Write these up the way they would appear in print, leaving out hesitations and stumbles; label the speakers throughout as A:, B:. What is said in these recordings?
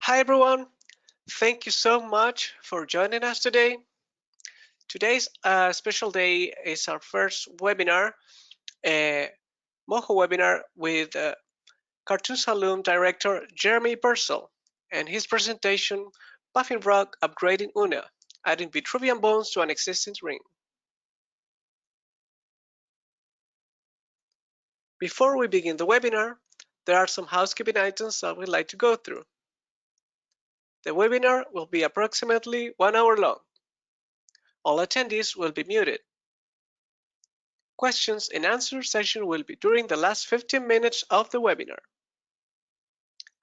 A: Hi everyone, thank you so much for joining us today. Today's special day is our first webinar, a Moho webinar with Cartoon Saloon director Jeremy Purcell and his presentation, Puffin Rock Upgrading Oona, adding Vitruvian Bones to an existing ring. Before we begin the webinar, there are some housekeeping items that we'd like to go through. The webinar will be approximately 1 hour long. All attendees will be muted. Questions and answer session will be during the last 15 minutes of the webinar.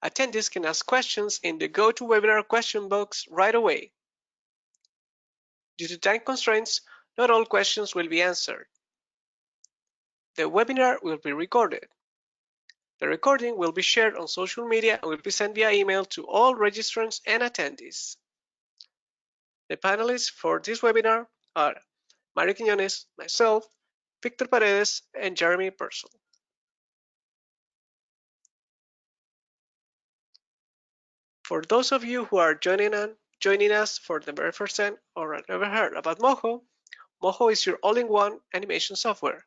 A: Attendees can ask questions in the GoToWebinar question box right away. Due to time constraints, not all questions will be answered. The webinar will be recorded. The recording will be shared on social media and will be sent via email to all registrants and attendees. The panelists for this webinar are Mario Quiñones, myself, Victor Paredes, and Jeremy Purcell. For those of you who are joining us for the very first time or have never heard about Moho, Moho is your all-in-one animation software.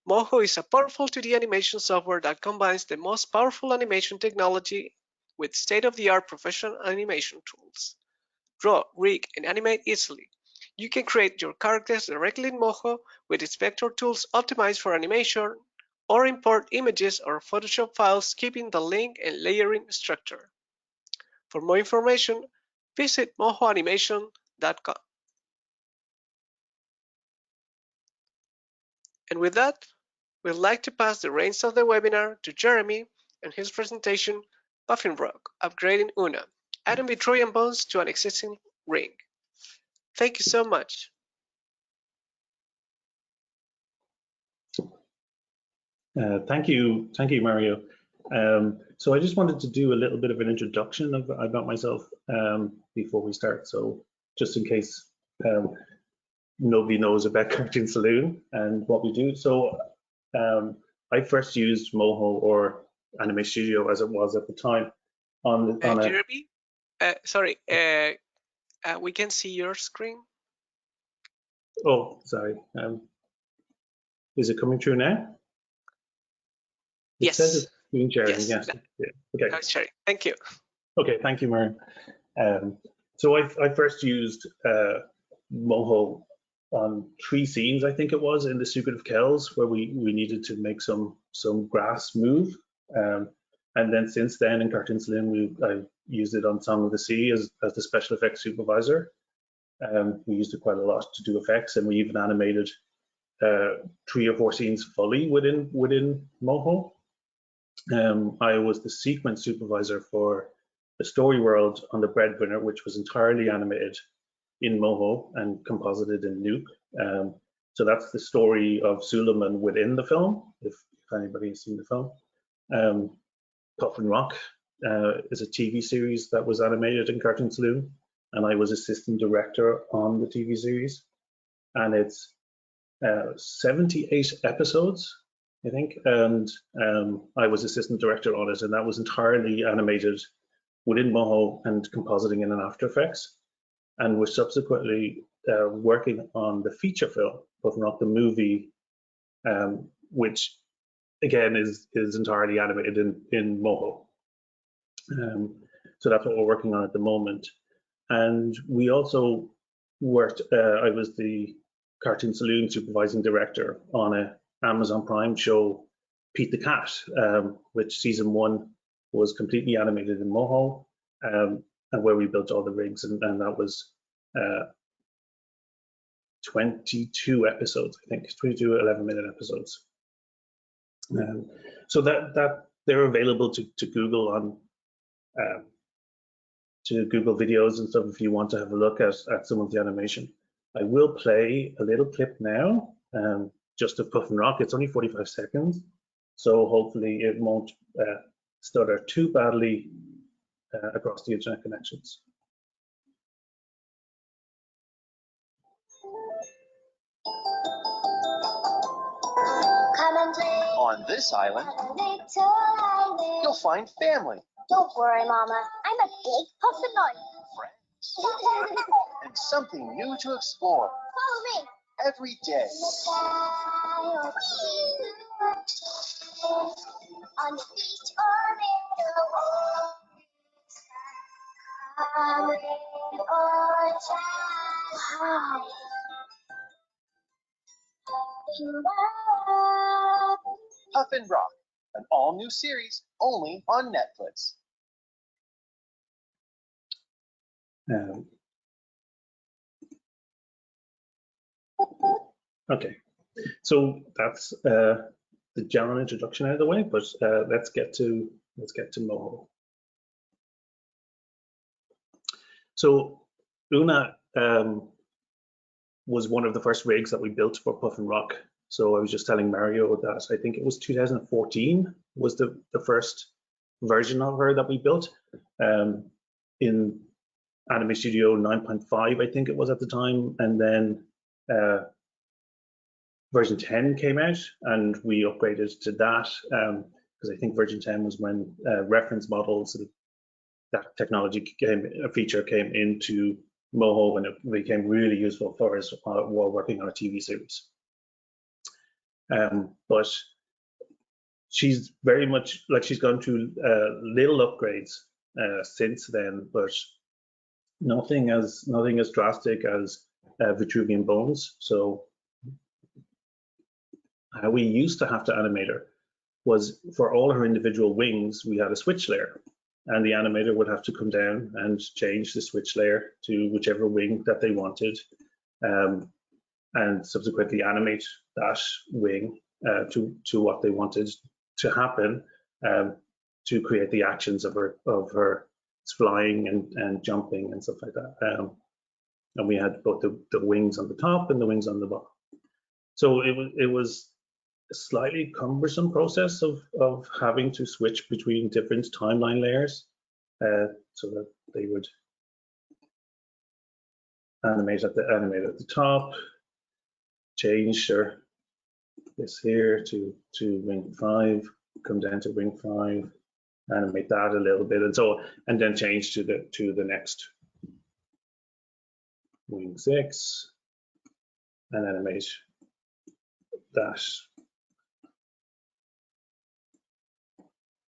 A: Moho is a powerful 2D animation software that combines the most powerful animation technology with state-of-the-art professional animation tools. Draw, rig, and animate easily. You can create your characters directly in Moho with its vector tools optimized for animation, or import images or Photoshop files keeping the link and layering structure. For more information, visit mohoanimation.com. And with that, we'd like to pass the reins of the webinar to Jeremy and his presentation, Puffin Rock, Upgrading Oona, adding Vitruvian Bones to an existing ring. Thank you so much.
B: Thank you, Mario. So I just wanted to do a little bit of an introduction about myself before we start. So just in case nobody knows about Cartoon Saloon and what we do. So I first used Moho or Anime Studio as it was at the time.
A: Jeremy, sorry, we can see your screen.
B: Oh, sorry. Is it coming through now?
A: Yes.
B: It says it's screen sharing.
A: Yes.
B: Yes. Yeah. Okay.
A: No, sharing. Thank you.
B: Okay. Thank you, Mario. So I first used Moho on 3 scenes, I think it was, in the Secret of Kells, where we needed to make some grass move. And then since then in Cartoon Saloon, I used it on Song of the Sea as the special effects supervisor. We used it quite a lot to do effects, and we even animated 3 or 4 scenes fully within Moho. I was the sequence supervisor for the Storyworld on the Breadwinner, which was entirely animated in Moho and composited in Nuke. So that's the story of Suleiman within the film, if anybody has seen the film. Puffin Rock is a TV series that was animated in Cartoon Saloon, and I was assistant director on the TV series. And it's 78 episodes, I think, and I was assistant director on it, and that was entirely animated within Moho and compositing in After Effects. And we're subsequently working on the feature film, Puffin Rock the movie, which again is entirely animated in Moho. So that's what we're working on at the moment. And we also worked, I was the Cartoon Saloon supervising director on an Amazon Prime show, Pete the Cat, which season 1 was completely animated in Moho, and where we built all the rigs, and that was 22 episodes, I think, 22 11-minute episodes. So that they're available to Google on to Google videos and stuff if you want to have a look at some of the animation. I will play a little clip now, just of Puffin Rock. It's only 45 seconds, so hopefully it won't stutter too badly across the internet connections.
C: Come and play.
D: On this island, you'll find family.
C: Don't worry, Mama. I'm a big puffin noise.
D: Friends. And something new to explore.
C: Follow me.
D: Every day.
C: On the beach or in the rain or shine.
D: Puffin Rock, an all-new series only on Netflix.
B: Okay, so that's the general introduction out of the way, but let's get to Moho. So Oona was one of the first rigs that we built for Puffin Rock. So I was just telling Mario that I think it was 2014 was the first version of her that we built in Anime Studio 9.5, I think it was at the time, and then version 10 came out and we upgraded to that because I think version 10 was when reference models, that technology feature came into Moho, and it became really useful for us while working on a TV series. But she's very much like, she's gone through little upgrades since then, but nothing as drastic as Vitruvian Bones. So how we used to have to animate her was for all her individual wings, we had a switch layer, and the animator would have to come down and change the switch layer to whichever wing that they wanted, and subsequently animate that wing to what they wanted to happen, to create the actions of her flying and jumping and stuff like that. And we had both the wings on the top and the wings on the bottom. So it was a slightly cumbersome process of having to switch between different timeline layers, so that they would animate at the top, change this here to wing 5, come down to wing 5, animate that a little bit, and then change to the next wing 6, and animate that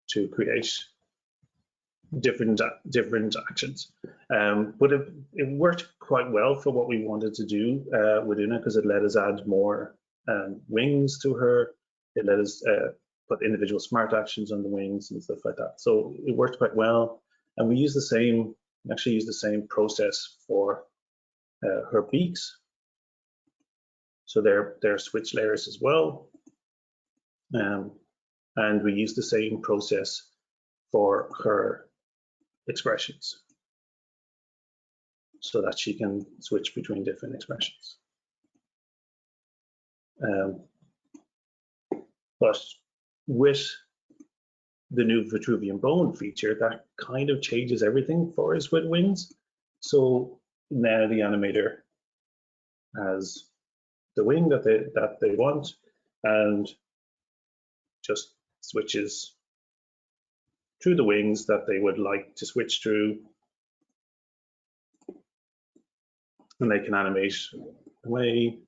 B: to create different actions. But it worked quite well for what we wanted to do with Oona, because it let us add more wings to her. It let us put individual smart actions on the wings and stuff like that. So it worked quite well, and we used the same process for her beaks. So they're switch layers as well, and we used the same process for her expressions, so that she can switch between different expressions. But with the new Vitruvian Bone feature, that kind of changes everything for us with wings. So now the animator has the wing that they want, and just switches through the wings that they would like to switch through, and they can animate away.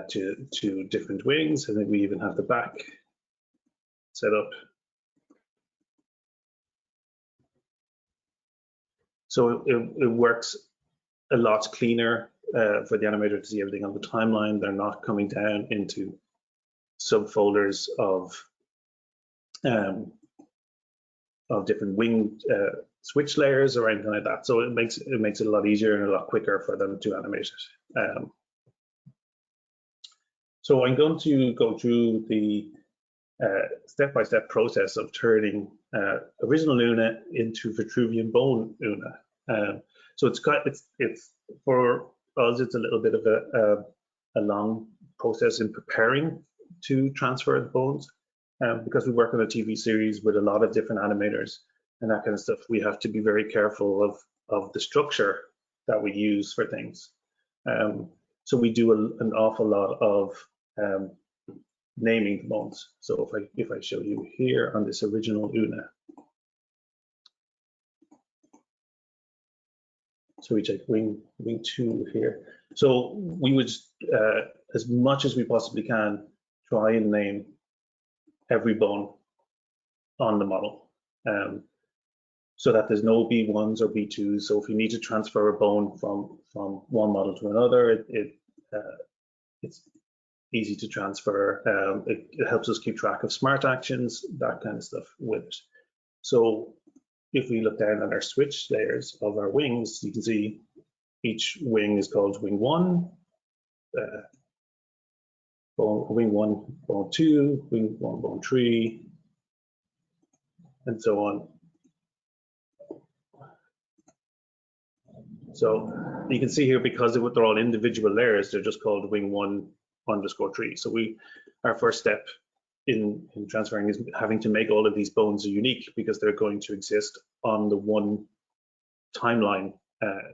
B: To different wings, and then we even have the back set up. So it works a lot cleaner for the animator to see everything on the timeline. They're not coming down into subfolders of different wing switch layers or anything like that. So it makes it a lot easier and a lot quicker for them to animate it. So I'm going to go through the step-by-step process of turning original Oona into Vitruvian Bone Oona. So it's for us, it's a little bit of a long process in preparing to transfer the bones, because we work on a TV series with a lot of different animators and that kind of stuff. We have to be very careful of the structure that we use for things. So we do an awful lot of naming the bones. So if I show you here on this original Oona, so we check wing 2 here. So we would, as much as we possibly can, try and name every bone on the model, so that there's no B1s or B2s. So if you need to transfer a bone from one model to another, it's easy to transfer. It helps us keep track of smart actions, that kind of stuff with it. So if we look down at our switch layers of our wings, you can see each wing is called wing 1, wing 1, bone 2, wing 1, bone 3, and so on. So you can see here, because they're all individual layers, they're just called wing 1_3. So our first step in transferring is having to make all of these bones unique, because they're going to exist on the one timeline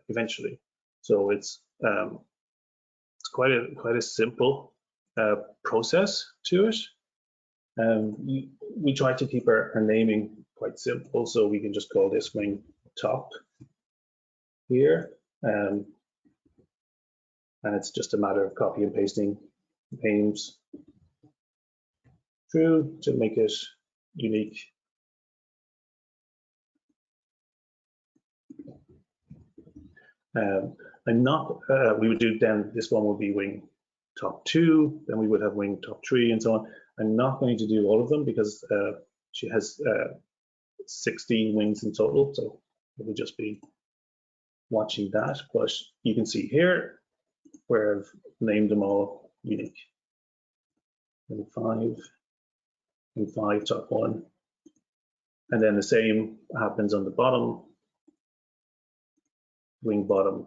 B: eventually. So it's quite a simple process to it. We try to keep our naming quite simple, so we can just call this wing top here, and it's just a matter of copy and pasting names through to make it unique. We would do then, this one would be wing top 2, then we would have wing top 3, and so on. I'm not going to do all of them, because she has 16 wings in total, so it would just be watching that. But you can see here where I've named them all unique. Wing 5, top 1, and then the same happens on the bottom, wing bottom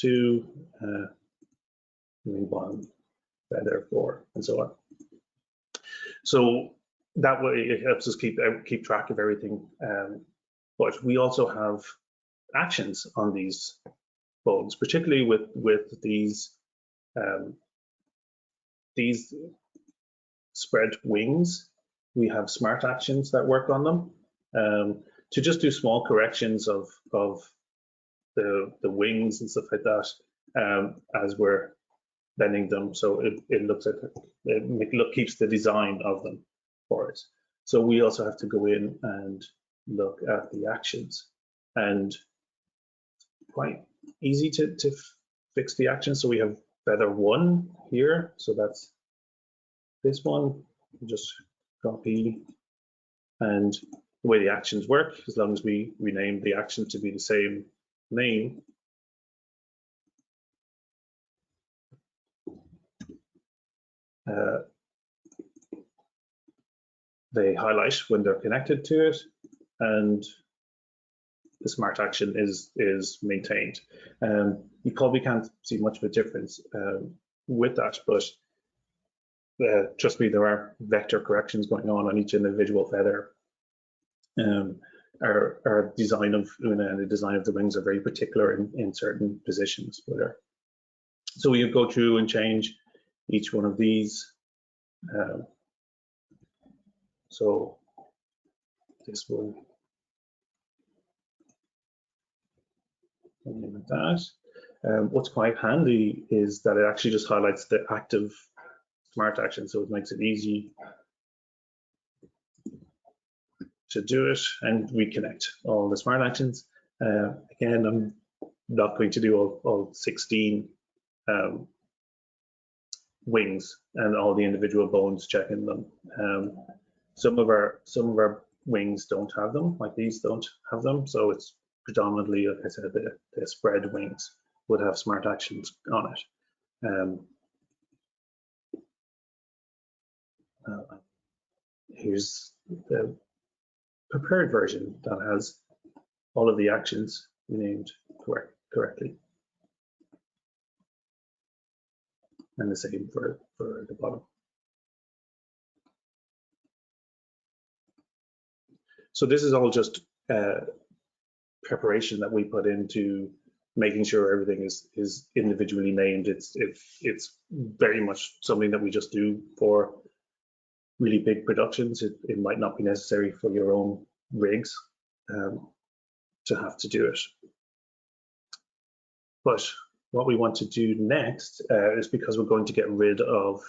B: 2, wing bottom feather 4, and so on. So that way it helps us keep track of everything. But we also have actions on these bones, particularly with these spread wings. We have smart actions that work on them to just do small corrections of the wings and stuff like that as we're bending them. So it looks like it keeps the design of them for us. So we also have to go in and look at the actions, and quite easy to fix the actions. So we have feather 1 here, so that's this one. Just copy, and the way the actions work, as long as we rename the action to be the same name, they highlight when they're connected to it, and the smart action is maintained. You probably can't see much of a difference with that, but trust me, there are vector corrections going on each individual feather. Our design of Oona and the design of the wings are very particular in certain positions. So we go through and change each one of these. So this one, like that. What's quite handy is that it actually just highlights the active smart action, so it makes it easy to do it and reconnect all the smart actions. Again, I'm not going to do all 16 wings and all the individual bones, checking them. Some of our wings don't have them, like these don't have them, so it's predominantly, like I said, the spread wings would have smart actions on it. Here's the prepared version that has all of the actions renamed correctly, and the same for the bottom. So this is all just preparation that we put into making sure everything is individually named. It's very much something that we just do for really big productions. It might not be necessary for your own rigs to have to do it. But what we want to do next is, because we're going to get rid of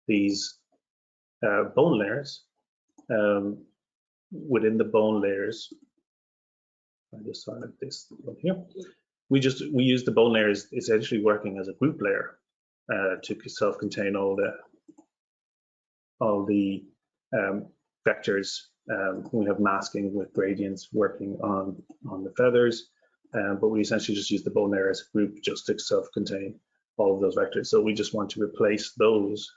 B: these bone layers, within the bone layers, I just highlight this one here. We use the bone layers essentially working as a group layer to self-contain all the vectors. We have masking with gradients working on the feathers, but we essentially just use the bone layer as a group just to self-contain all of those vectors. So we just want to replace those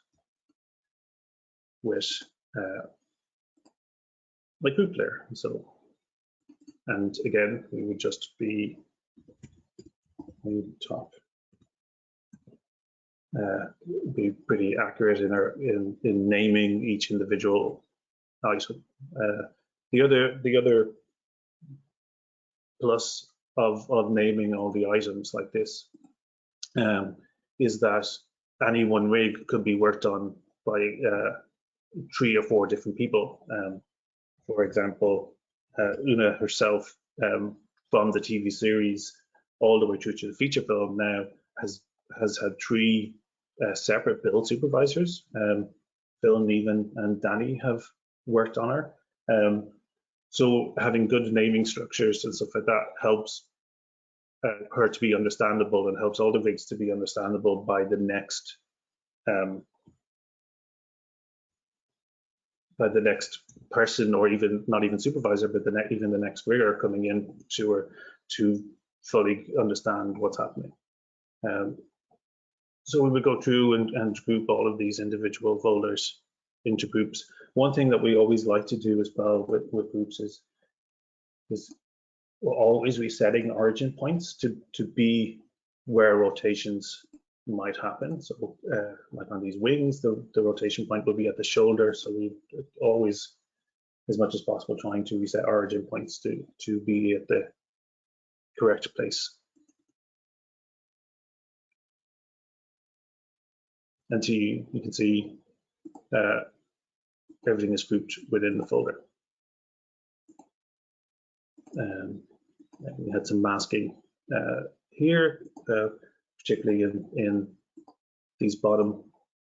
B: with the group layer. So, and again, we would just be top. Be pretty accurate in naming each individual item. The other plus of naming all the items like this is that any one rig could be worked on by 3 or 4 different people. For example, Oona herself, from the TV series all the way through to the feature film, now has had 3 separate build supervisors. Phil, Neven, and Danny have worked on her. So having good naming structures and stuff like that helps her to be understandable, and helps all the rigs to be understandable by the next person, or even not even supervisor, but even the next rigger coming in to her, to fully understand what's happening. So we would go through and group all of these individual folders into groups. One thing that we always like to do as well with groups is we're always resetting origin points to be where rotations might happen. So like on these wings, the rotation point will be at the shoulder. So we always, as much as possible, trying to reset origin points to be at the correct place. And you can see everything is grouped within the folder. We had some masking here, particularly in these bottom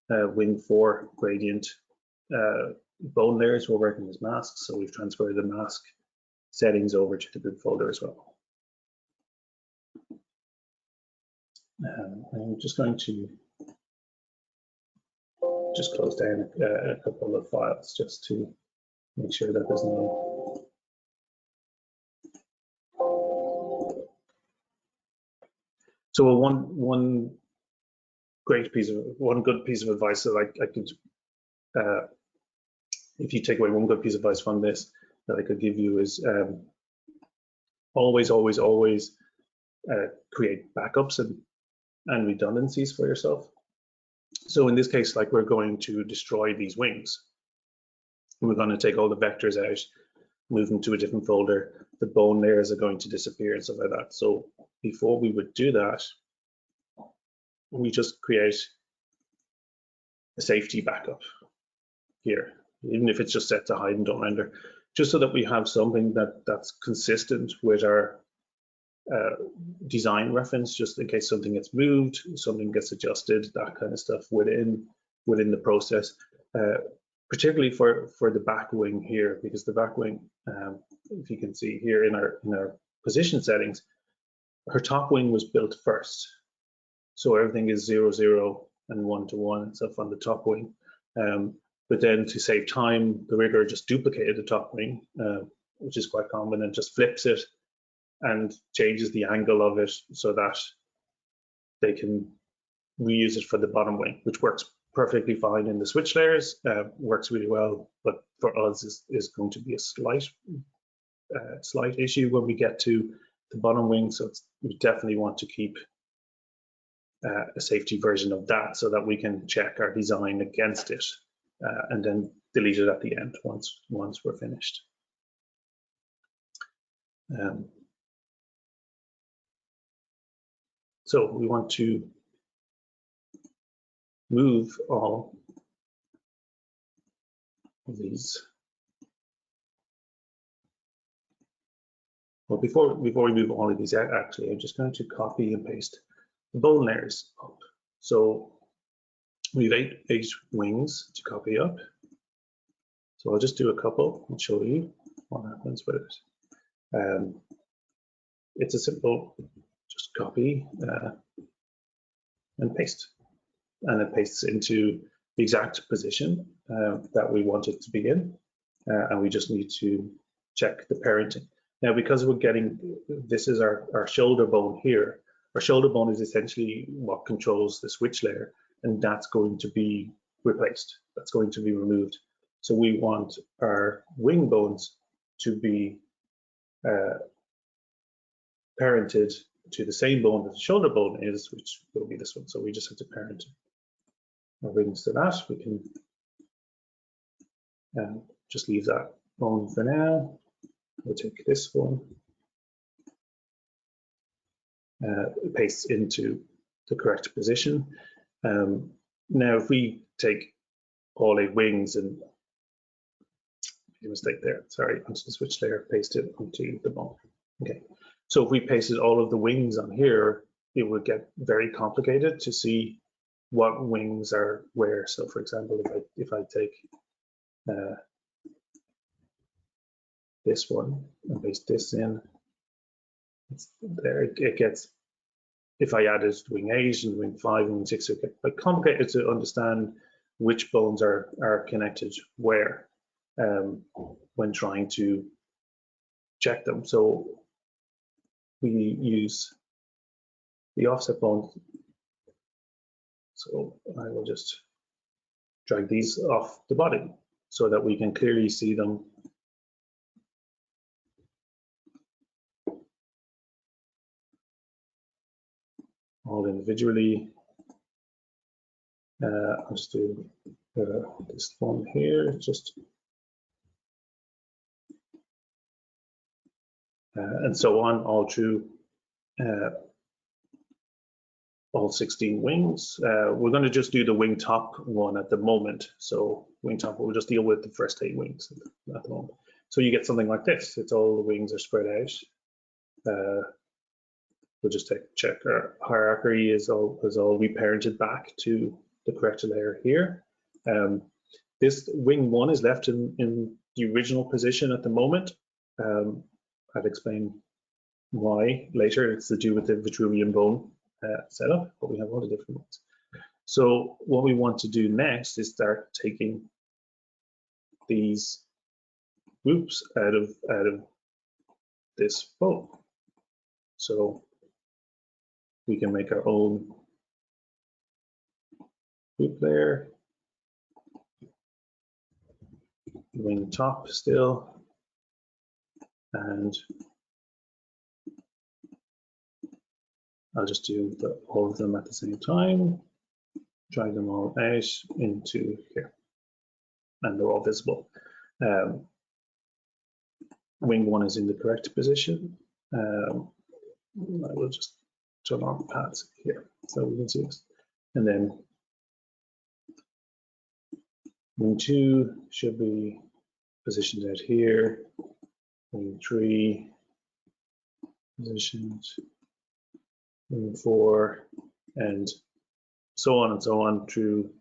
B: wing 4 gradient bone layers. We're working as masks, so we've transferred the mask settings over to the group folder as well. I'm just going to just close down a couple of files just to make sure that there's no. So one good piece of advice that I could, if you take away one good piece of advice from this that I could give you, is always create backups and redundancies for yourself. So in this case, like, we're going to destroy these wings. We're going to take all the vectors out, move them to a different folder. The bone layers are going to disappear and stuff like that. So before we would do that, we just create a safety backup here, even if it's just set to hide and don't render, just so that we have something that's consistent with our design reference, just in case something gets moved, something gets adjusted, that kind of stuff within the process. Particularly for the back wing here, because the back wing, if you can see here in our position settings, her top wing was built first, so everything is 0, 0 and 1 to 1 and stuff on the top wing. But then, to save time, the rigger just duplicated the top wing, which is quite common, and just flips it and changes the angle of it so that they can reuse it for the bottom wing, which works perfectly fine in the switch layers, works really well, but for us is going to be a slight issue when we get to the bottom wing. So we definitely want to keep a safety version of that, so that we can check our design against it and then delete it at the end once we're finished. So we want to move all of these. Well, before we move all of these out, actually, I'm just going to copy and paste the bone layers up. So we have eight wings to copy up. So I'll just do a couple and show you what happens with it. It's a simple, just copy and paste. And it pastes into the exact position that we want it to be in. And we just need to check the parenting. Now, because we're getting, this is our shoulder bone here. Our shoulder bone is essentially what controls the switch layer, and that's going to be replaced. That's going to be removed. So we want our wing bones to be parented to the same bone that the shoulder bone is, which will be this one. So we just have to parent our wings to that. We can just leave that bone for now. We'll take this one, paste into the correct position. Now, if we take all 8 wings and a mistake there, sorry, onto the switch layer, paste it onto the bone. Okay, so if we pasted all of the wings on here, it would get very complicated to see what wings are where. So, for example, if I take this one and paste this in, it's there. It gets, if I added wing 8 and wing 5 and wing 6, it gets quite complicated to understand which bones are connected where when trying to check them. So we use the offset bone. So I will just drag these off the body so that we can clearly see them all individually. I'll just do this one here, just and so on, all through all 16 wings. We're going to just do the wing top one at the moment. So wing top, we'll just deal with the first 8 wings at the moment. So you get something like this. It's all the wings are spread out. We'll just check our hierarchy is all reparented back to the correct layer here. This wing 1 is left in the original position at the moment. I'll explain why later. It's to do with the Vitruvian bone setup, but we have all the different ones. So what we want to do next is start taking these groups out of this bone. So we can make our own group there. Wing top still, and I'll just do all of them at the same time, drag them all out into here, and they're all visible. Wing 1 is in the correct position. I will just turn on paths here so we can see this. And then wing 2 should be positioned out here. Wing 3 positioned. Wing 4, and so on through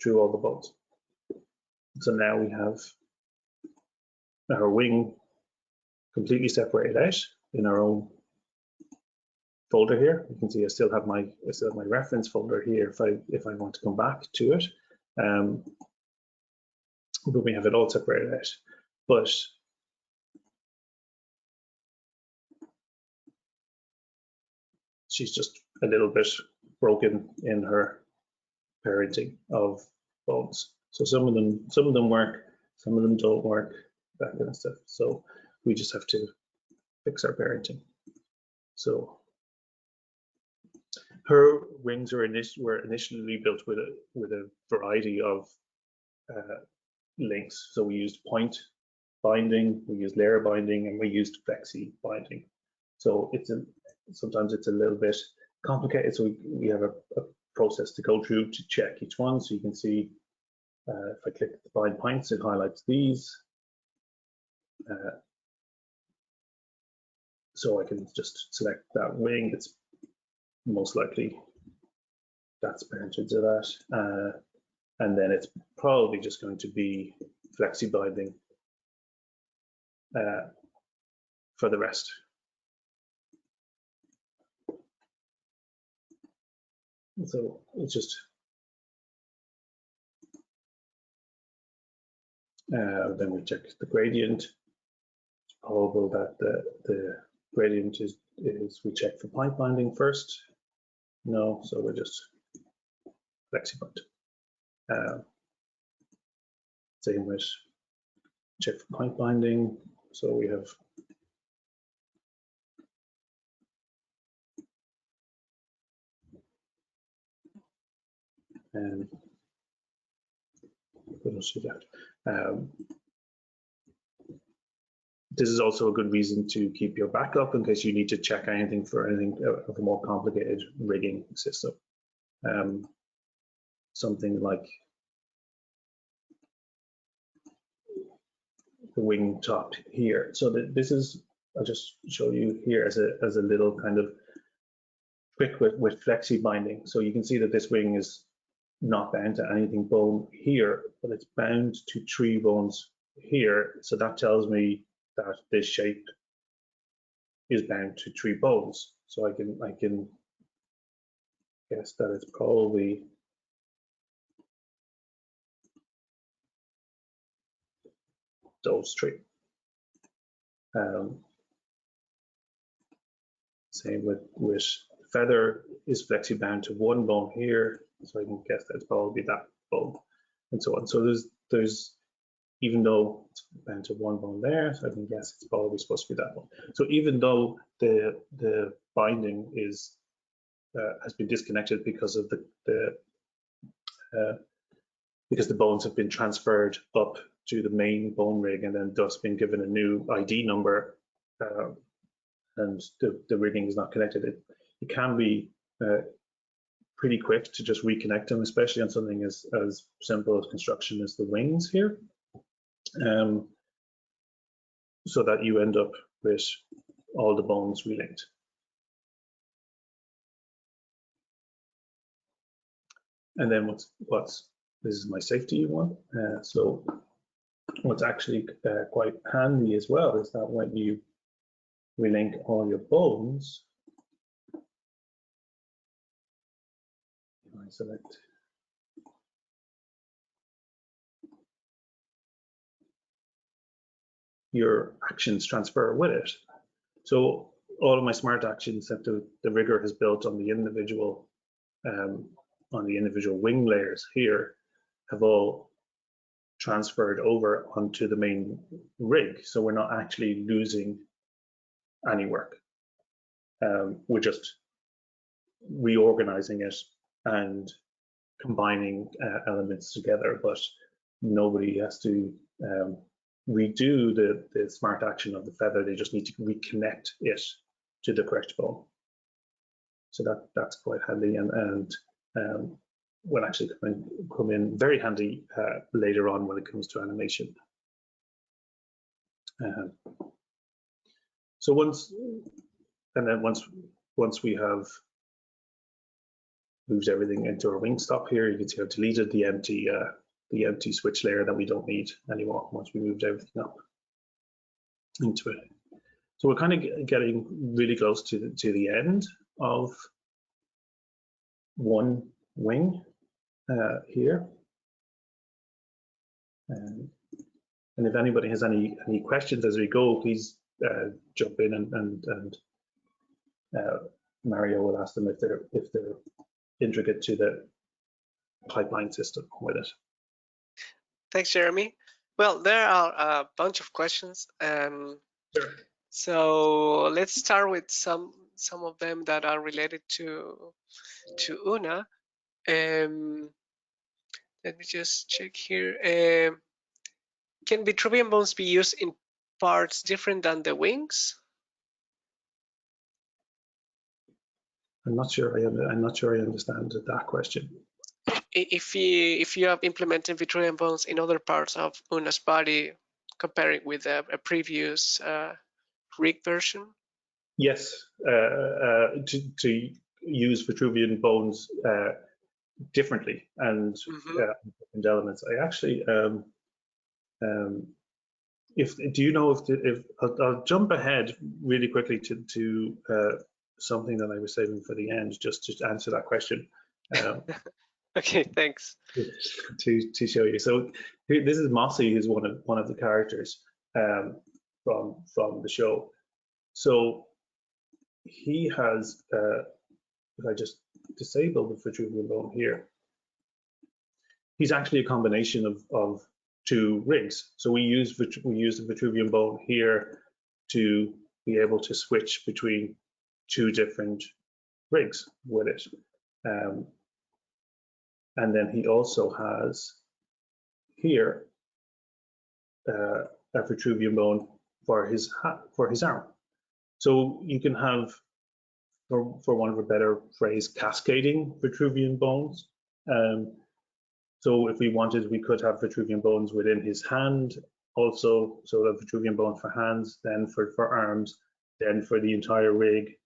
B: all the bones. So now we have our wing completely separated out in our own folder here. You can see I still have my reference folder here if I want to come back to it. But we have it all separated out. But she's just a little bit broken in her parenting of bones. So some of them work, some of them don't work, that kind of stuff. So we just have to fix our parenting. So her wings were initially built with a variety of links. So we used point binding, we used layer binding, and we used flexi binding. So sometimes it's a little bit complicated. So we have a process to go through to check each one. So you can see if I click the find points, it highlights these. So I can just select that wing. It's most likely that's parented to that. And then it's probably just going to be flexi binding for the rest. So it's just then we check the gradient. It's probable that the gradient is we check for pipe binding first. No, so we're just flexi bind. Same with check for pipe binding. So we have we don't see that. This is also a good reason to keep your backup in case you need to check anything for anything of a more complicated rigging system. Something like the wing top here. So this is, I'll just show you here as a little kind of trick with flexi binding. So you can see that this wing is not bound to anything bone here, but it's bound to 3 bones here. So that tells me that this shape is bound to 3 bones. So I can guess that it's probably those 3. Same with feather is flexi bound to 1 bone here, so I can guess that it's probably that bone, and so on. So there's even though it's bound to 1 bone there, so I can guess it's probably supposed to be that one. So even though the binding is has been disconnected because of because the bones have been transferred up to the main bone rig and then thus been given a new ID number, and the rigging is not connected, it can be pretty quick to just reconnect them, especially on something as simple as construction as the wings here, so that you end up with all the bones relinked. And then this is my safety one. So what's actually quite handy as well is that when you relink all your bones, I select your actions transfer with it. So all of my smart actions that the rigger has built on the individual wing layers here have all transferred over onto the main rig. So we're not actually losing any work. We're just reorganizing it and combining elements together, but nobody has to redo the smart action of the feather. They just need to reconnect it to the correct bone. So that's quite handy and will actually come in very handy later on when it comes to animation. So once we have moved everything into our wing stop here, you can see I've deleted the empty switch layer that we don't need anymore once we moved everything up into it. So we're kind of getting really close to the end of one wing here. And if anybody has any questions as we go, please jump in and Mario will ask them if they're intricate to the pipeline system with it.
A: Thanks, Jeremy. Well, there are a bunch of questions.
B: Sure.
A: So let's start with some of them that are related to Oona. Let me just check here. Can Vitruvian bones be used in parts different than the wings?
B: I'm not sure I understand that question.
A: If you have implemented Vitruvian Bones in other parts of Una's body, comparing with a previous rig version.
B: Yes, to use Vitruvian Bones differently and different elements. I actually, do you know if I'll jump ahead really quickly to something that I was saving for the end, just to answer that question.
A: Okay, thanks.
B: To show you. So this is Mossy, who's one of the characters from the show. So he has, if I just disable the Vitruvian Bone here, he's actually a combination of two rigs. So we use the Vitruvian Bone here to be able to switch between two different rigs with it. And then he also has here a Vitruvian Bone for his arm. So you can have, for want of a better phrase, cascading Vitruvian bones. So if we wanted, we could have Vitruvian bones within his hand also, so the Vitruvian bone for hands, then for arms, then for the entire rig,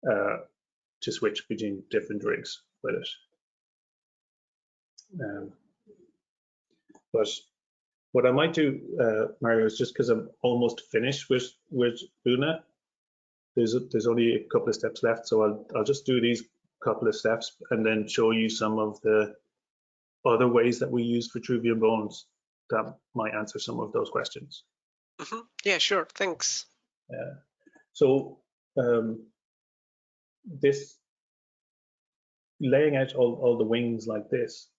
B: to switch between different rigs with it. But what I might do, Mario, is just because I'm almost finished with Oona, there's only a couple of steps left, so I'll just do these couple of steps and then show you some of the other ways that we use Vitruvian Bones that might answer some of those questions.
A: Yeah, sure, thanks.
B: So this laying out all the wings like this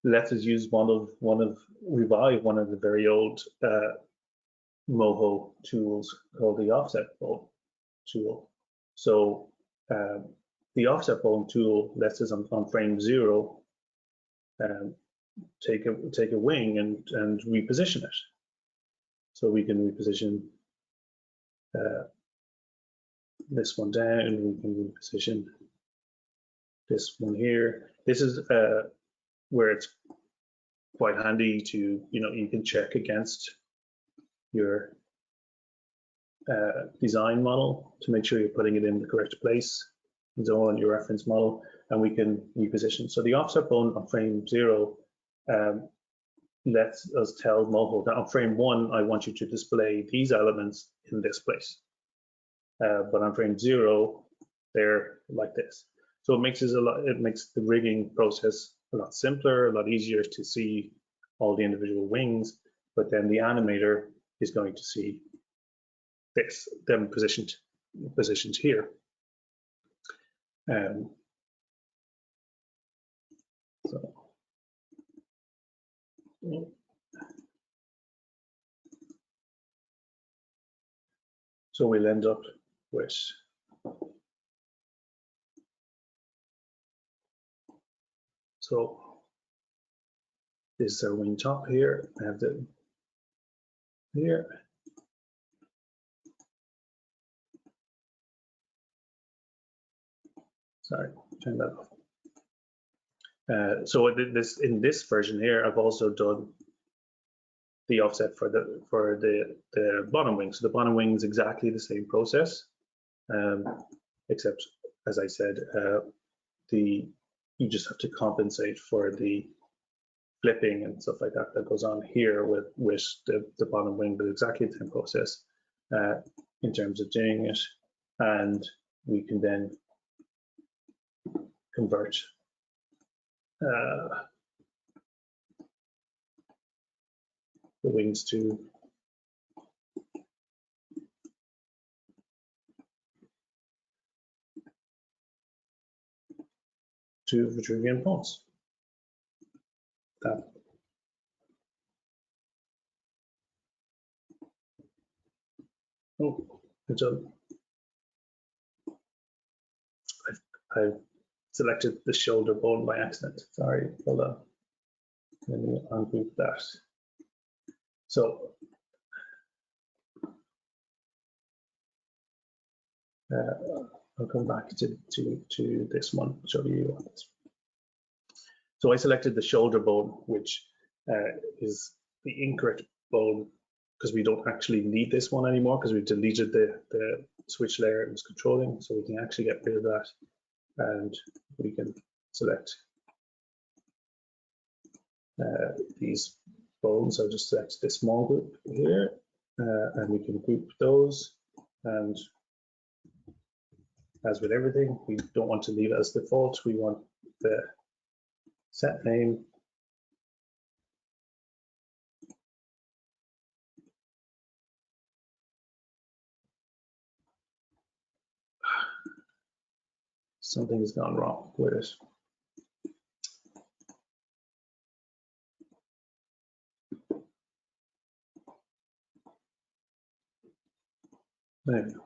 B: lets us use revive one of the very old Moho tools called the offset bone tool. So the offset bone tool lets us on frame 0 take a wing and reposition it. So we can reposition this one down, we can reposition this one here. This is where it's quite handy to, you can check against your design model to make sure you're putting it in the correct place, and so on your reference model, and we can reposition. So the offset bone on frame 0 lets us tell Moho that on frame 1, I want you to display these elements in this place. But on frame 0, they're like this. So it makes the rigging process a lot simpler, a lot easier to see all the individual wings, but then the animator is going to see them positioned here. So we'll end up with this is our wing top here. I have the here. Sorry, turn that off. So in this version here, I've also done the offset for the bottom wing. So the bottom wing is exactly the same process, except, as I said, you just have to compensate for the flipping and stuff like that goes on here with the bottom wing, but exactly the same process in terms of doing it, and we can then convert the wings to Vitruvian bones. Oh, good job. I've selected the shoulder bone by accident. Sorry, hold on. Let me ungroup that. So I'll come back to this one, show you. So I selected the shoulder bone, which is the incorrect bone because we don't actually need this one anymore because we've deleted the switch layer it was controlling. So we can actually get rid of that, and we can select these bones. I'll just select this small group here, and we can group those. And as with everything, we don't want to leave it as default. We want the set name. Something has gone wrong with it. There we go.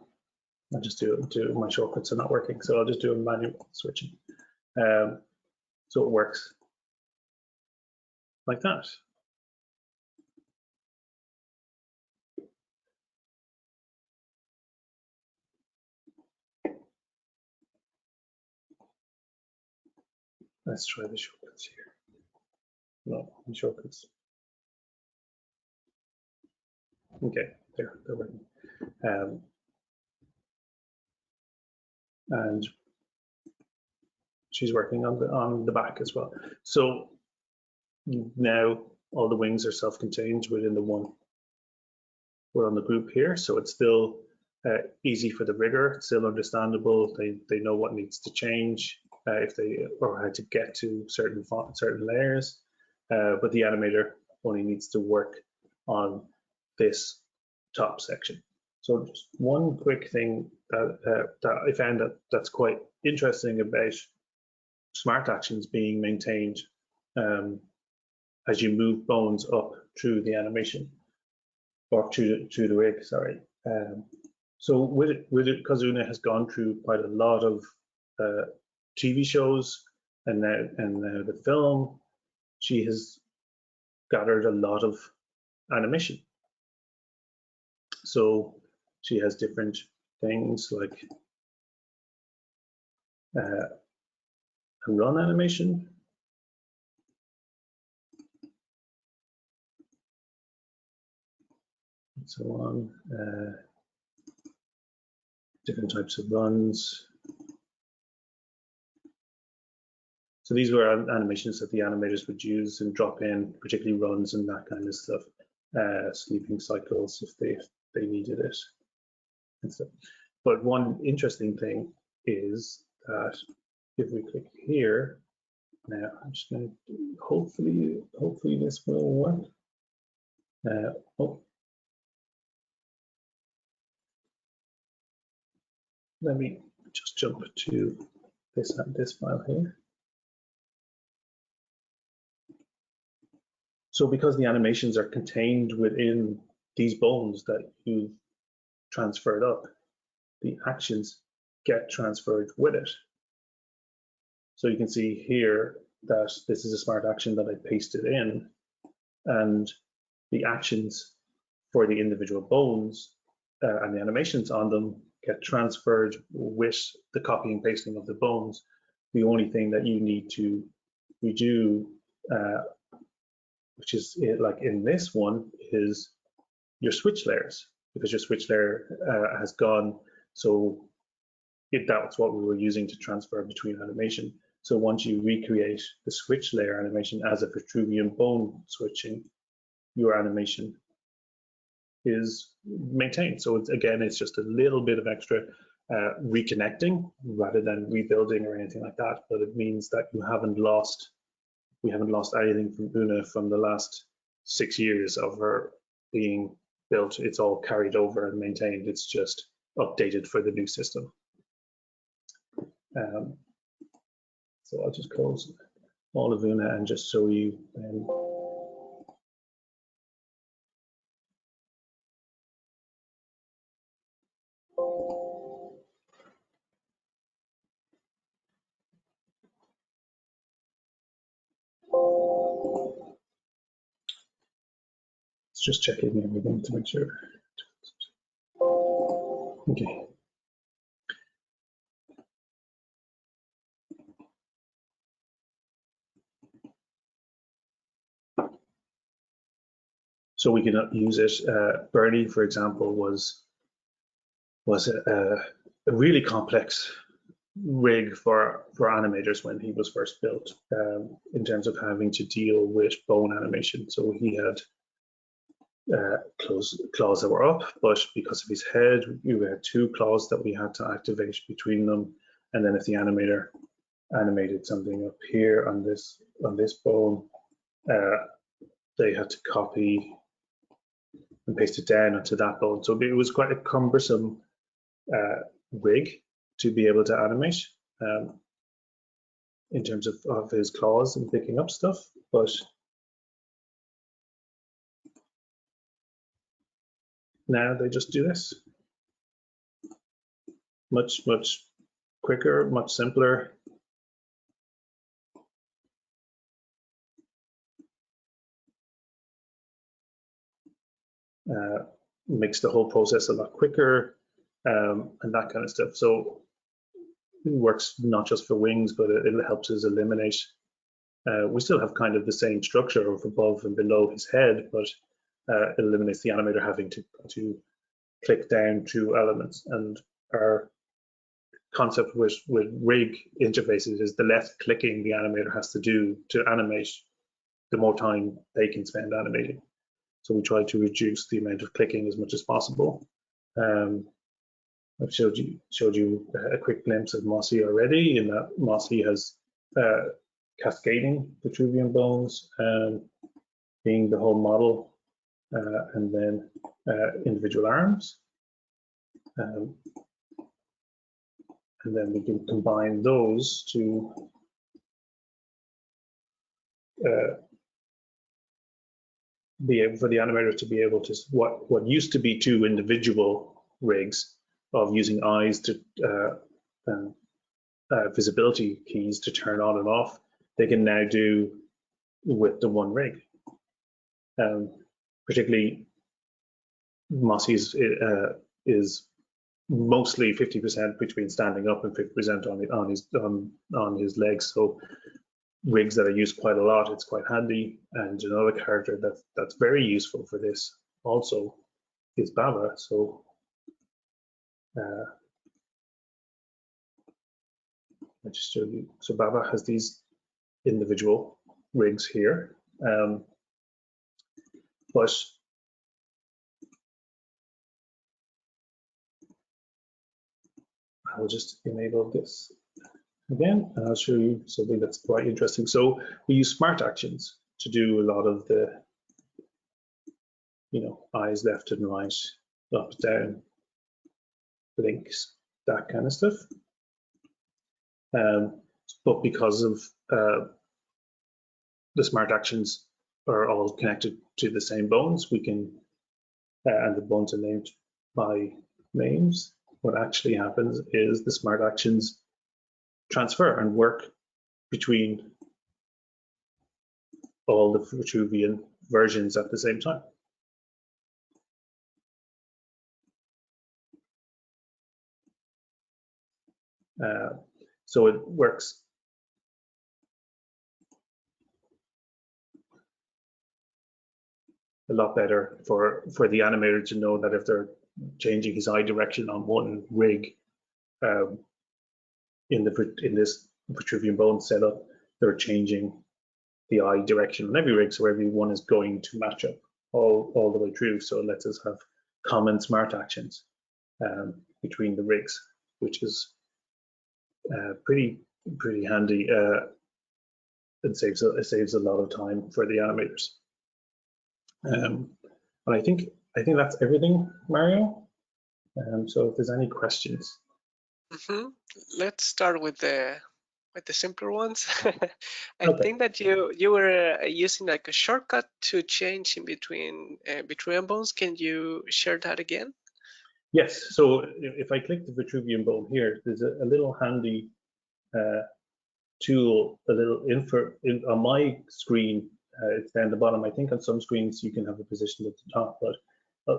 B: I'll just do my shortcuts are not working, so I'll just do a manual switching. So it works like that. Let's try the shortcuts here. No, the shortcuts. Okay, they're working. And she's working on the back as well. So now all the wings are self-contained within the one. We're on the group here, so it's still easy for the rigger. It's still understandable. They know what needs to change if they or how to get to certain layers. But the animator only needs to work on this top section. So just one quick thing that I found that's quite interesting about smart actions being maintained as you move bones up through the animation or through the rig, sorry. So with it, because Oona has gone through quite a lot of TV shows and now the film, she has gathered a lot of animation. So she has different things like a run animation, and so on, different types of runs. So these were animations that the animators would use and drop in, particularly runs and that kind of stuff, sleeping cycles if they needed it and stuff. But one interesting thing is that if we click here, now I'm just going to hopefully this will work. Oh, let me just jump to this file here. So because the animations are contained within these bones that you've transferred up, the actions get transferred with it. So you can see here that this is a smart action that I pasted in, and the actions for the individual bones and the animations on them get transferred with the copy and pasting of the bones. The only thing that you need to redo, which is like in this one, is your switch layers, because your switch layer has gone. So that's what we were using to transfer between animation. So once you recreate the switch layer animation as a Vitruvian bone switching, your animation is maintained. So it's just a little bit of extra reconnecting rather than rebuilding or anything like that. But it means that we haven't lost anything from Oona from the last 6 years of her being built. It's all carried over and maintained. It's just updated for the new system. So I'll just close all of Oona and just show you. Let's just check in everything to make sure. Okay. so we can use it. Bernie, for example, was a really complex rig for animators when he was first built, in terms of having to deal with bone animation. So he had claws that were up, but because of his head, we had two claws that we had to activate between them. And then if the animator animated something up here on this bone, they had to copy and paste it down onto that bone. So it was quite a cumbersome rig to be able to animate, in terms of his claws and picking up stuff. But now they just do this. Much quicker, much simpler. Makes the whole process a lot quicker, and that kind of stuff. So it works not just for wings, but it helps us eliminate. We still have kind of the same structure of above and below his head, but it eliminates the animator having to click down through elements. And our concept with rig interfaces is the less clicking the animator has to do to animate, the more time they can spend animating. So we try to reduce the amount of clicking as much as possible. I've showed you a quick glimpse of Mossy already, in that Mossy has cascading Vitruvian bones, being the whole model, and then individual arms. And then we can combine those to be able for the animator to be able to what used to be two individual rigs of using eyes to visibility keys to turn on and off, they can now do with the one rig. Particularly Mossy's is mostly 50% between standing up and 50% on his legs. So rigs that are used quite a lot, it's quite handy. And another character that's very useful for this also is Baba. So I just showed you. So Baba has these individual rigs here, but I will just enable this again, and I'll show you something that's quite interesting. So we use smart actions to do a lot of the, eyes left and right, up, down, blinks, that kind of stuff. But because of the smart actions are all connected to the same bones, we can, and the bones are named by names, what actually happens is the smart actions transfer and work between all the Vitruvian versions at the same time. So it works a lot better for the animator to know that if they're changing his eye direction on one rig, in this Vitruvian bone setup, they're changing the eye direction on every rig, so every one is going to match up all the way through. So it lets us have common smart actions between the rigs, which is pretty handy. It saves a lot of time for the animators. And I think that's everything, Mario. So if there's any questions.
A: Let's start with the simpler ones. I
B: Okay.
A: think that you were using like a shortcut to change in between Vitruvian bones. Can you share that again?
B: Yes. So if I click the Vitruvian bone here, there's a little handy tool, a little on my screen. It's down the bottom. I think on some screens you can have it positioned at the top, but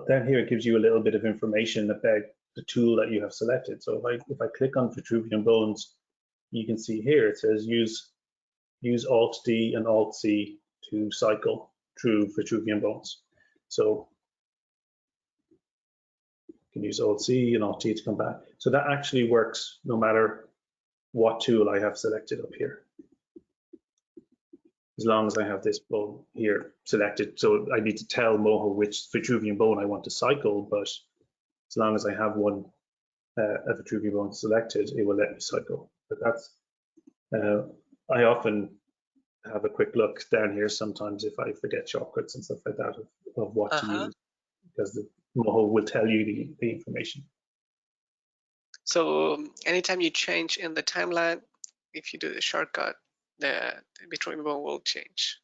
B: down here it gives you a little bit of information about the tool that you have selected. So if I click on Vitruvian bones, you can see here it says use Alt D and Alt C to cycle through Vitruvian bones. So you can use Alt-C and Alt-T to come back. So that actually works no matter what tool I have selected up here, as long as I have this bone here selected. So I need to tell Moho which Vitruvian bone I want to cycle, but as long as I have one a Vitruvian bone selected, it will let me cycle. But that's, I often have a quick look down here sometimes if I forget shortcuts and stuff like that of what to use, because the Moho will tell you the information.
A: So anytime you change in the timeline, if you do the shortcut, the Vitruvian bone will change.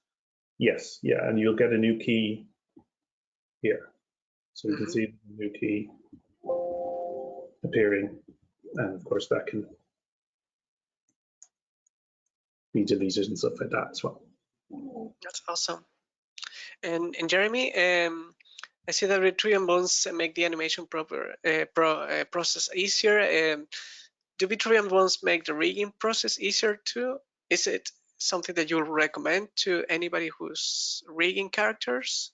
B: Yes, yeah, and you'll get a new key here. So you can see the new key appearing, and of course that can be deleted and stuff like that as well.
A: That's awesome. And Jeremy, I see that Vitruvian bones make the animation process easier. Do Vitruvian bones make the rigging process easier too? Is it something that you would recommend to anybody who's rigging characters?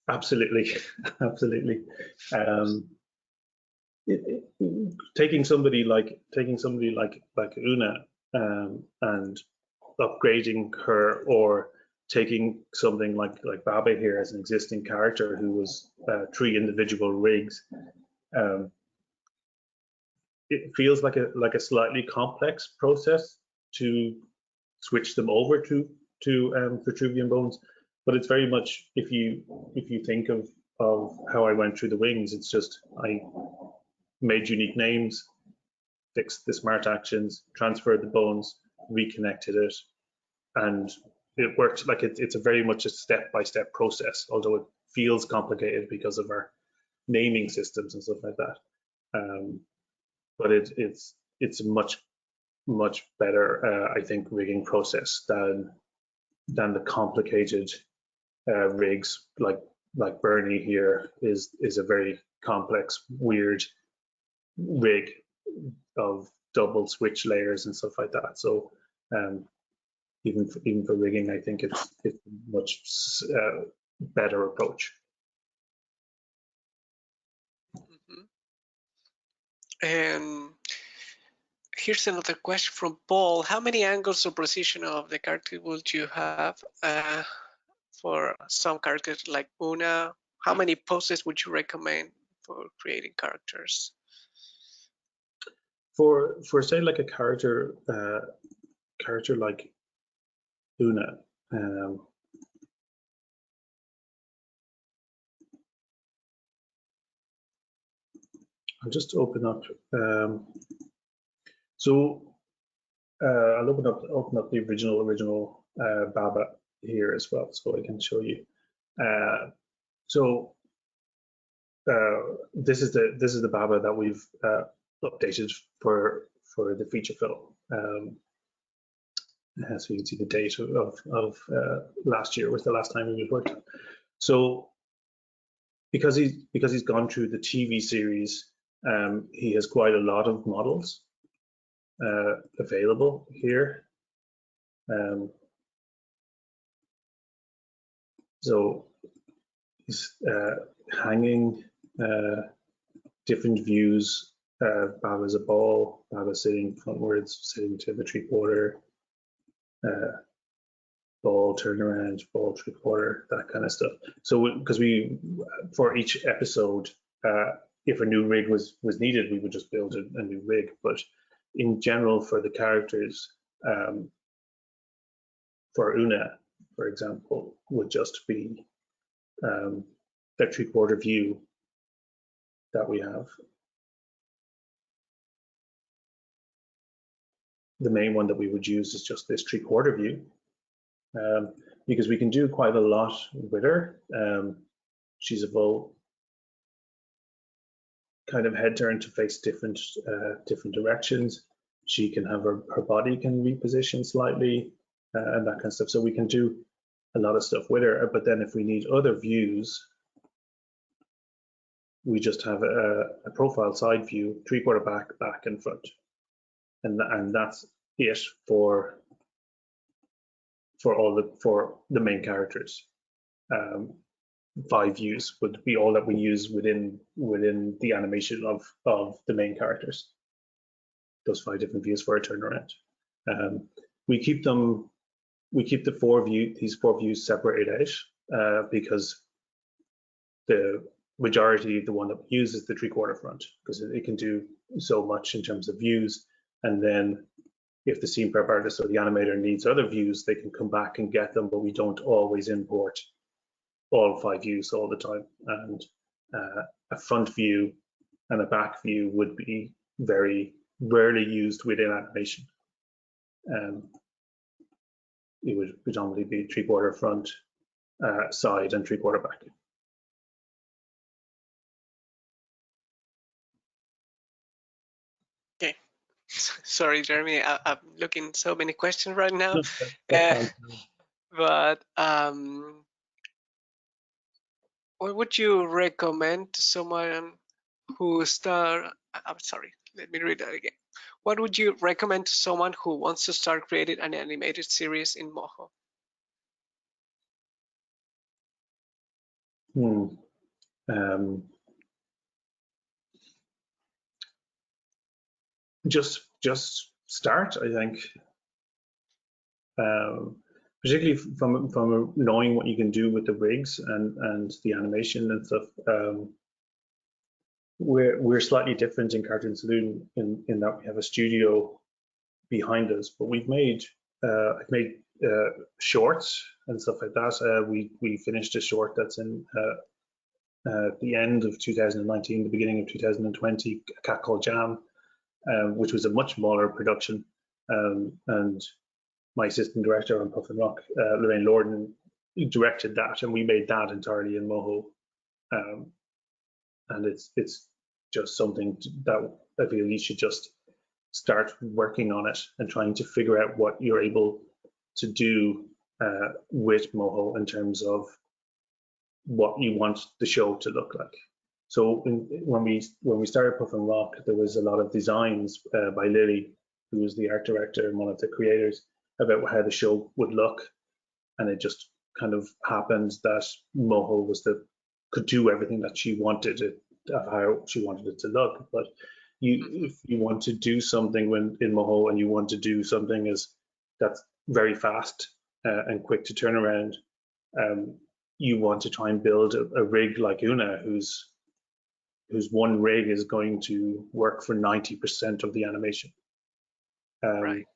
B: Absolutely, absolutely. Taking somebody like Oona and upgrading her, or taking something like Baba here as an existing character who was 3 individual rigs, it feels like a slightly complex process to switch them over to Vitruvian bones, but it's very much, if you think of how I went through the wings, it's just I made unique names, fixed the smart actions, transferred the bones, reconnected it, and it works. Like it's a very much a step-by-step process, although it feels complicated because of our naming systems and stuff like that. But it's a much better, I think, rigging process than the complicated rigs like Bernie here is a very complex, weird rig of double switch layers and stuff like that. So even for rigging, I think it's a much better approach.
A: And here's another question from Paul. How many angles or position of the character would you have for some characters like Oona? How many poses would you recommend for creating characters?
B: For say like a character like Oona, I'll just open up. I'll open up the original Baba here as well, so I can show you. This is the Baba that we've updated for the feature film. So you can see the date of last year was the last time we worked. So because he's gone through the TV series, he has quite a lot of models available here. So he's hanging different views. Baba's a ball, Baba sitting frontwards, sitting to the 3/4, ball turnaround, ball 3/4, that kind of stuff. So because for each episode, if a new rig was needed, we would just build a new rig. But in general, for the characters, for Oona, for example, would just be the 3/4 view that we have. The main one that we would use is just this 3/4 view, because we can do quite a lot with her. She's a bow kind of head turn to face different directions. She can have her body can reposition slightly and that kind of stuff. So we can do a lot of stuff with her. But then if we need other views, we just have a profile side view, 3/4 back and front, and that's it for for the main characters. 5 views would be all that we use within the animation of the main characters. Those 5 different views for a turnaround. We keep these 4 views separated out because the majority, the one that we use, is the 3/4 front, because it can do so much in terms of views. And then if the scene prep artist or the animator needs other views, they can come back and get them, but we don't always import all 5 views all the time. And a front view and a back view would be very rarely used within animation. It would predominantly be 3/4 front, side, and 3/4 back.
A: Okay. Sorry, Jeremy, I'm looking so many questions right now.
B: No,
A: But what would you recommend to someone who I'm sorry, let me read that again. What would you recommend to someone who wants to start creating an animated series in Moho?
B: Just start, I think. Particularly from knowing what you can do with the rigs and the animation and stuff. We're slightly different in Cartoon Saloon in that we have a studio behind us, but I've made shorts and stuff like that. We finished a short that's in the end of 2019, the beginning of 2020, A Cat Called Jam, which was a much smaller production, and my assistant director on Puffin Rock, Lorraine Lorden, directed that, and we made that entirely in Moho. And it's just something that I feel you should just start working on it and trying to figure out what you're able to do with Moho in terms of what you want the show to look like. So when we started Puffin Rock, there was a lot of designs by Lily, who was the art director and one of the creators, about how the show would look, and it just kind of happened that Moho could do everything that she wanted it, how she wanted it to look. But if you want to do something in Moho, and you want to do something that's very fast and quick to turn around, you want to try and build a rig like Oona, whose one rig is going to work for 90% of the animation.
A: Right.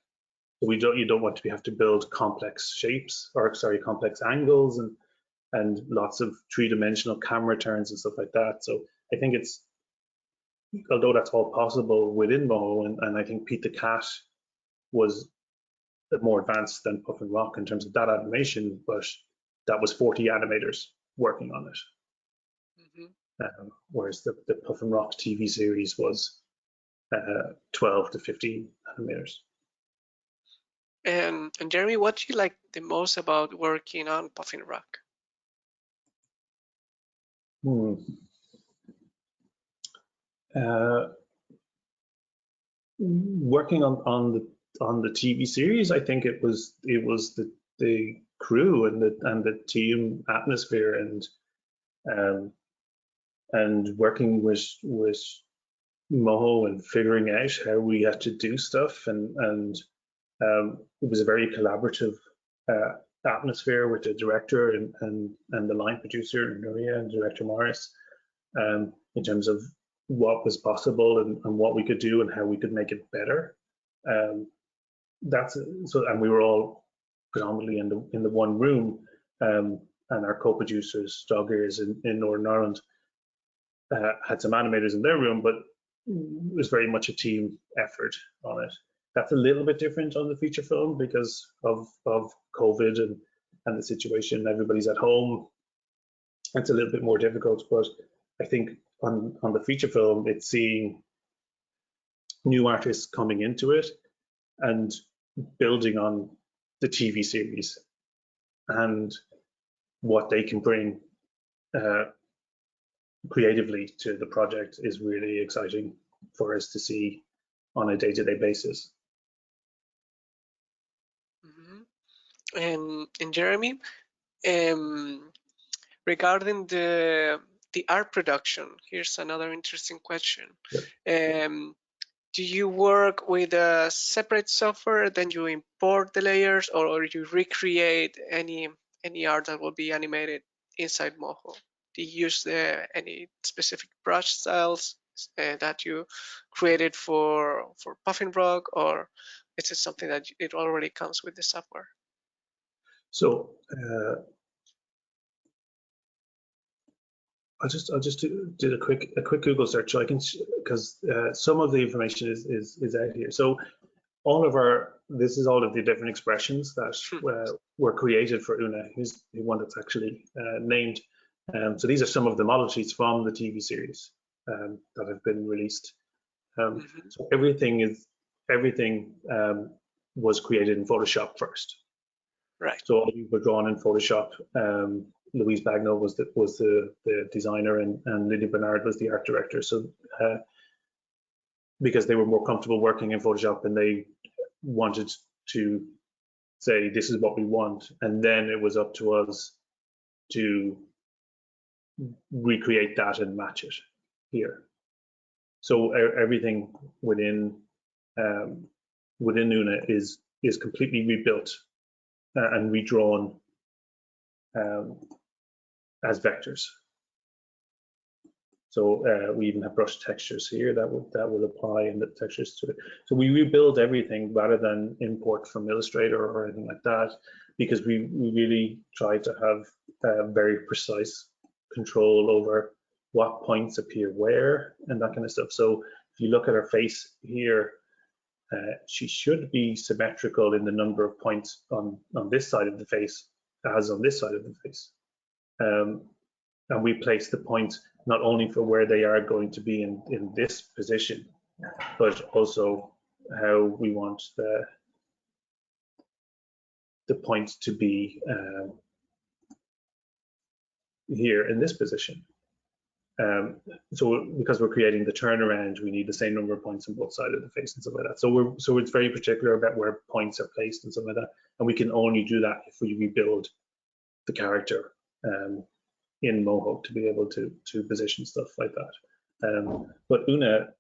B: You don't want to have to build complex shapes, or complex angles and lots of 3-dimensional camera turns and stuff like that. So I think although that's all possible within Moho, and I think Pete the Cat was more advanced than Puffin Rock in terms of that animation, but that was 40 animators working on it. Whereas the Puffin Rock TV series was 12 to 15 animators.
A: And Jeremy, what do you like the most about working on Puffin Rock?
B: Working on the TV series, I think it was the crew and the team atmosphere, and working with Moho and figuring out how we had to do stuff, and it was a very collaborative atmosphere with the director and the line producer Nuria and director Morris, in terms of what was possible and what we could do and how we could make it better. And we were all predominantly in the one room, and our co-producers, Stoggers in Northern Ireland, had some animators in their room, but it was very much a team effort on it. That's a little bit different on the feature film because of COVID and the situation. Everybody's at home. It's a little bit more difficult, but I think on the feature film, it's seeing new artists coming into it and building on the TV series and what they can bring creatively to the project is really exciting for us to see on a day-to-day basis.
A: And Jeremy, regarding the art production, here's another interesting question. Do you work with a separate software, then you import the layers, or you recreate any art that will be animated inside Moho? Do you use any specific brush styles that you created for Puffin Rock, or is it something that it already comes with the software?
B: So I'll just do a quick Google search so I can, because some of the information is out here. So this is all of the different expressions that were created for Oona. Here's the one that's actually named. So these are some of the model sheets from the TV series that have been released. So everything was created in Photoshop first.
A: Right.
B: So all these were drawn in Photoshop. Louise Bagnall was the designer, and Lydia Bernard was the art director. So because they were more comfortable working in Photoshop, and they wanted to say, this is what we want, and then it was up to us to recreate that and match it here. So everything within Oona is completely rebuilt and redrawn as vectors. So we even have brush textures here that will apply in the textures to it. So we rebuild everything rather than import from Illustrator or anything like that, because we really try to have very precise control over what points appear where and that kind of stuff. So if you look at her face here, she should be symmetrical in the number of points on this side of the face as on this side of the face. And we place the points not only for where they are going to be in this position, but also how we want the points to be here in this position. So because we're creating the turnaround, we need the same number of points on both sides of the face and stuff like that. So it's very particular about where points are placed and stuff like that. And we can only do that if we rebuild the character in Moho to be able to position stuff like that. But Oona,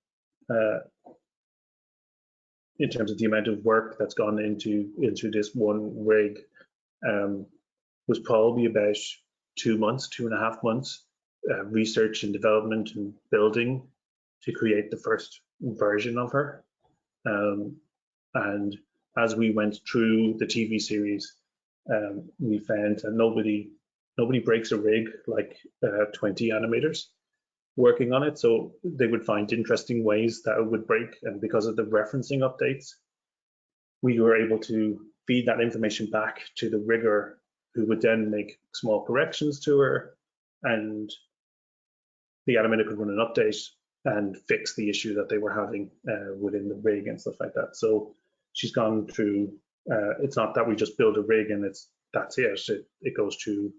B: in terms of the amount of work that's gone into this one rig, was probably about 2 months, 2.5 months, research and development and building to create the first version of her. And as we went through the TV series, we found that nobody breaks a rig like 20 animators working on it. So they would find interesting ways that it would break, and because of the referencing updates, we were able to feed that information back to the rigger, who would then make small corrections to her, and the animator could run an update and fix the issue that they were having within the rig and stuff like that. So she's gone through, it's not that we just build a rig and that's it. It goes through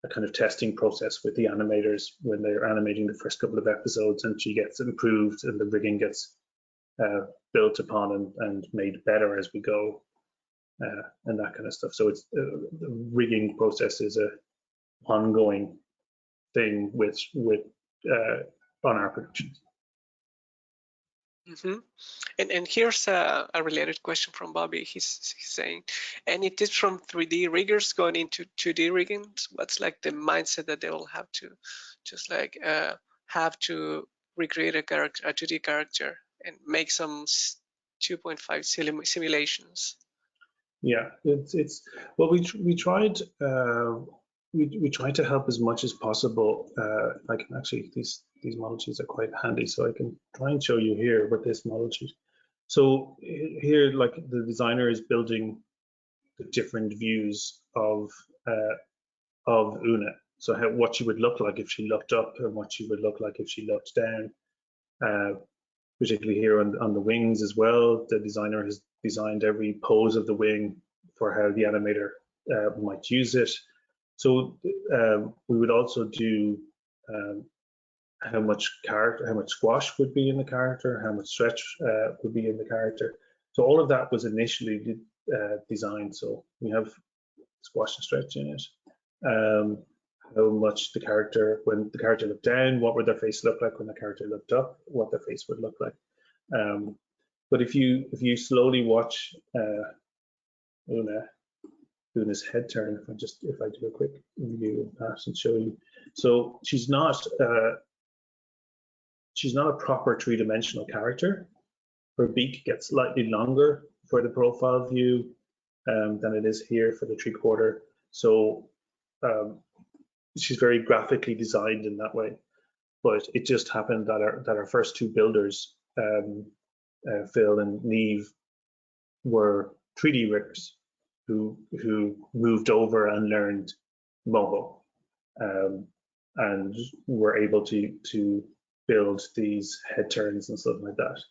B: a kind of testing process with the animators when they're animating the first couple of episodes, and she gets improved and the rigging gets built upon and made better as we go, and that kind of stuff. So it's the rigging process is a ongoing thing with on our productions.
A: And here's a related question from Bobby. He's saying, any tips from 3D riggers going into 2D rigging? What's like the mindset that they will have to just like have to recreate a 2D character and make some 2.5 simulations?
B: Yeah, it's well, we tried we tried to help as much as possible. I can actually, these model sheets are quite handy, so I can try and show you here with this model sheet. So here, like, the designer is building the different views of Oona. So what she would look like if she looked up, and what she would look like if she looked down. Particularly here on the wings as well, the designer has designed every pose of the wing for how the animator might use it. So we would also do how much squash would be in the character, how much stretch would be in the character. So all of that was initially designed. So we have squash and stretch in it. How much the character, when the character looked down, what would their face look like? When the character looked up, what their face would look like. But if you slowly watch Oona's head turn, if I do a quick view of that and show you, so she's not a proper three-dimensional character. Her beak gets slightly longer for the profile view than it is here for the three-quarter. So she's very graphically designed in that way. But it just happened that our first two builders, Phil and Neve, were 3D riggers who moved over and learned Moho, and were able to build these head turns and stuff like that,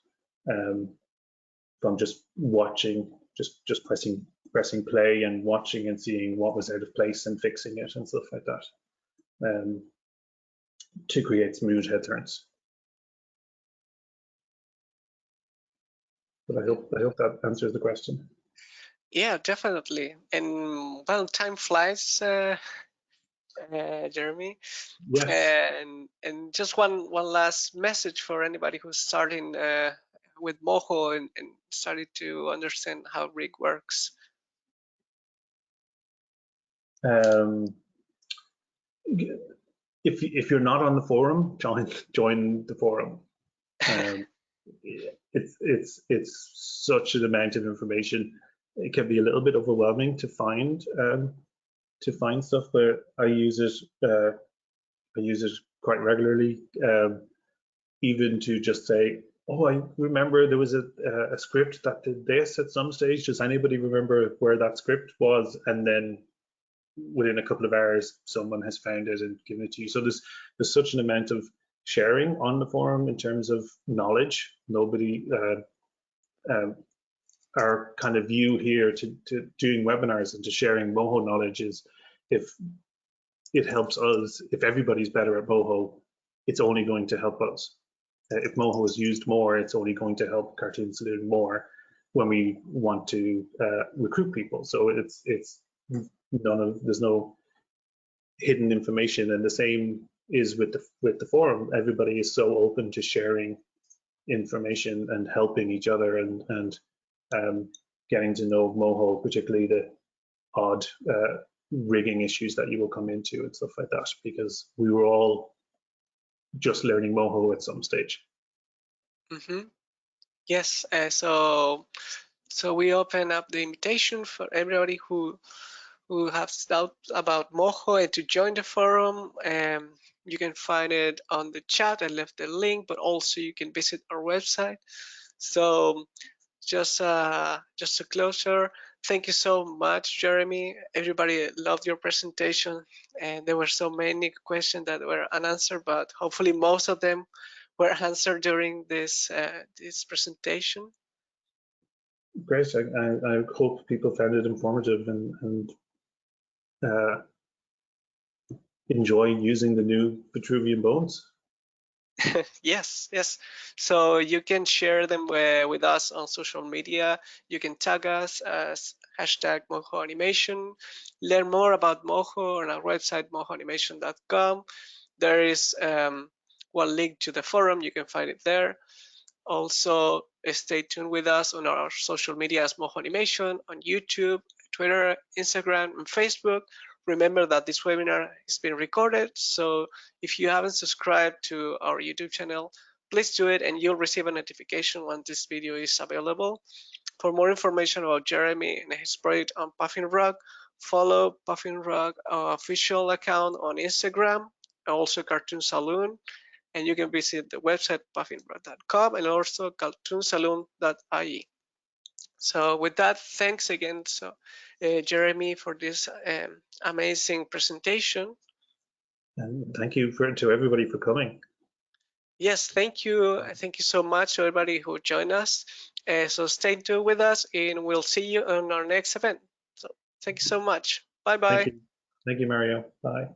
B: from just watching, just pressing play and watching and seeing what was out of place and fixing it and stuff like that, to create smooth head turns. But I hope that answers the question.
A: Yeah, definitely. And well, time flies, Jeremy.
B: Yes.
A: And just one last message for anybody who's starting with Moho and starting to understand how rig works.
B: If you're not on the forum, join the forum. It's such an amount of information. It can be a little bit overwhelming to find stuff, but I use it quite regularly, even to just say, oh, I remember there was a script that did this at some stage. Does anybody remember where that script was? And then within a couple of hours, someone has found it and given it to you. So there's such an amount of sharing on the forum in terms of knowledge. Nobody, our kind of view here to doing webinars and to sharing Moho knowledge is, if it helps us, if everybody's better at Moho, it's only going to help us. If Moho is used more, it's only going to help Cartoon Saloon more when we want to recruit people. So there's no hidden information, and the same is with the forum. Everybody is so open to sharing information and helping each other and getting to know Moho, particularly the odd rigging issues that you will come into and stuff like that, because we were all just learning Moho at some stage.
A: Mm-hmm. Yes, so we open up the invitation for everybody who has doubts about Moho and to join the forum. You can find it on the chat. I left the link, but also you can visit our website. So just a closer. Thank you so much, Jeremy. Everybody loved your presentation, and there were so many questions that were unanswered, but hopefully most of them were answered during this presentation.
B: Great. I hope people found it informative and enjoy using the new Vitruvian Bones.
A: Yes. So you can share them with us on social media. You can tag us as #mohoanimation. Learn more about Moho on our website, mohoanimation.com. There is one link to the forum. You can find it there. Also, stay tuned with us on our social media as Moho Animation on YouTube, Twitter, Instagram, and Facebook. Remember that this webinar is being recorded, so if you haven't subscribed to our YouTube channel, please do it and you'll receive a notification when this video is available. For more information about Jeremy and his project on Puffin Rock, follow Puffin Rock official account on Instagram, and also Cartoon Saloon. And you can visit the website puffinrock.com and also cartoonsaloon.ie. So with that, thanks again, Jeremy, for this amazing presentation.
B: And thank you to everybody for coming.
A: Yes, thank you. Thank you so much to everybody who joined us. So stay tuned with us and we'll see you on our next event. So thank you so much. Bye-bye.
B: Thank you, Mario. Bye.